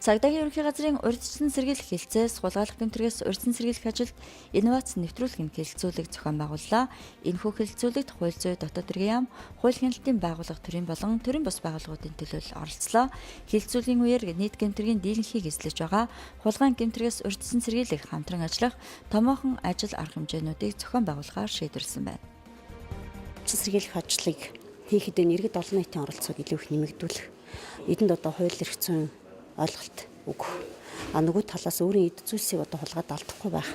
Цагдаагийн ерөнхий газрын урьдчилан сэргийлэх хэлцээс хулгайлах гэмтэргээс урьдчилан сэргийлэх ажилд инновац нэвтрүүлгийн хэлэлцүүлэг зохион байгууллаа. Энэхүү хэлэлцүүлэгт хууль зүйн дотоод хэргийн яам, хууль хяналтын байгууллага төрийн болон төрийн бус байгууллагуудын төлөөлөл оролцлоо. Хэлэлцүүлгийн үеэр нийт гэмтэргийн дийлэнхийг эзлэж байгаа хулгайн гэмтэргээс урьдчилан сэргийлэх, хамтран ажиллах, томоохон ажил арга хэмжээнүүдийг зохион байгуулахаар шийдвэрлсэн байна. Сэргийлэх ажлыг хийхэд иргэд олон нийтийн оролцоог илүү их нэмэгдүүлэх, эдэнд хууль эрх зүйн ойлголт өгөх. Нөгөө талаас өөрийн эд зүйлсийг хулгаад алдахгүй байх.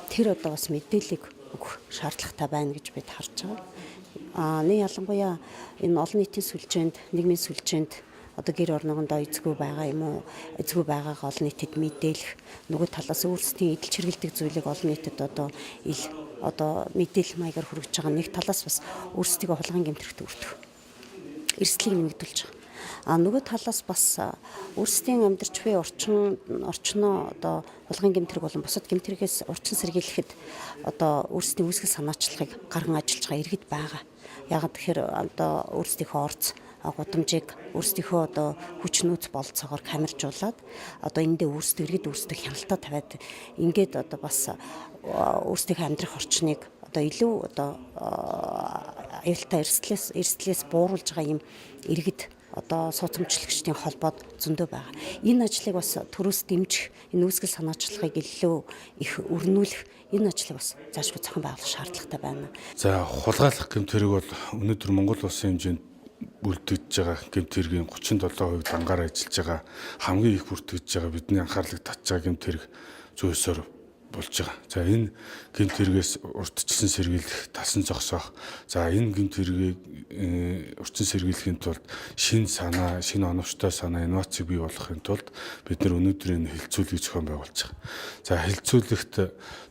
Тэр бас мэдээллийг өгөх шаардлагатай байна гэж бид харж байгаа. Нэг ялангуяа энэ олон нийтийн сүлжээнд, нийгмийн сүлжээнд гэр орногондоо эзгүй байгаа юм уу? Эзгүй байгаагаа олон нийтэд мэдээлэх. Нөгөө талаас өөрсдийн эдэл чиргэлдэг зүйлийг олон нийтэд мэдээлэл маягаар хүргэж байгаа. Нэг талаас бас өөрсдийгөө хулгайн гэмтэрхт өртөх. Эрсдлийг нэмэгдүүлж байгаа. Нөгөө талаас бас өөрсдийн амьдарч буй орчноо хулгайн гэмтэрэг болон бусад гэмтэрэгээс урьдчилан сэргийлэхэд өөрсдийн үүсгэл санаачлагыг гарган ажиллаж байгаа иргэд байгаа. Яагаад тэгэхээр өөрсдийнхөө орц гудамжийг өөрсдийнхөө хүч нөөц болцоогоор камержуулаад эндээ иргэд өөрсдөө хяналтаа тавиад ингээд бас өөрсдийнхөө амьдрах орчныг илүү аюултай эрсдлээс бууруулж байгаа юм иргэд сууцмжлагчдын холбоод зөндөө байгаа. Энэ ажлыг бас төрөөс дэмжих, энэ үүсгэл санаачлагыг илүү их өрнүүлэх, энэ ажлыг бас заашгүй зохион байгуулах шаардлагатай байна. За хулгайлах гэмтэрэг бол өнөөдөр Монгол улсын хэмжээнд бүрдэж байгаа гэмтэргийн 37% дангаар ажиллаж байгаа, хамгийн их бүртгэж байгаа, бидний анхаарлыг татж байгаа гэмтэрэг зөөсөөр болж байгаа. За энэ гэмтэргээс урьдчилан сэргийлэх, талсан зогсоох. За энэ гэмтэргийг урьдчилан сэргийлэхийн тулд шинэ санаа, шинэ оновчтой санаа, инновацийг бий болгохын тулд бид нар өнөөдөр энэ хэлэлцүүлгийг зохион байгуулж байгаа. За хэлэлцүүлэгт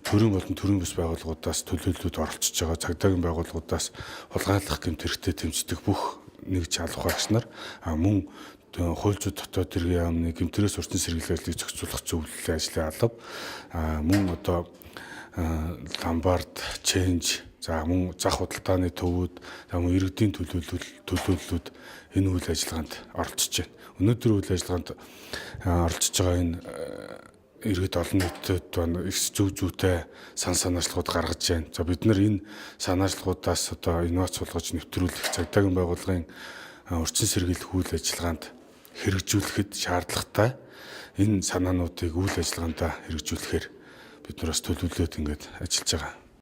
төрийн болон төрийн бус байгууллагуудаас төлөөллүүд оролцож байгаа, цагдаагийн байгууллагуудаас хулгайлах гэмтэрэгтэй тэмцдэг бүх нэгж алах багш нар мөн хууль зүйн дотоод хэргийн яамны гэмтэрээс урьдчилан сэргийлэх ажлыг зохицуулах зөвлөлийн ажлын алба мөн ломбард, ченж, за мөн зах худалдааны төвүүд, за мөн иргэдийн төлөөллүүд энэ үйл ажиллагаанд оролцож байна. Өнөөдөр үйл ажиллагаанд оролцож байгаа энэ иргэд олон нийтэд их зүйтэй санаачлагууд гаргаж байна. За бид нар энэ санаачлагуудаас инновац суулгаж нэвтрүүлэх, цагдаагийн байгууллагын урьдчилан сэргийлэх үйл ажиллагаанд хэрэгжүүлэхэд шаардлагатай энэ санаануудыг үйл ажиллагаанд хэрэгжүүлэхээр бид нар бас төлөвлөлөөд ажиллаж байгаа.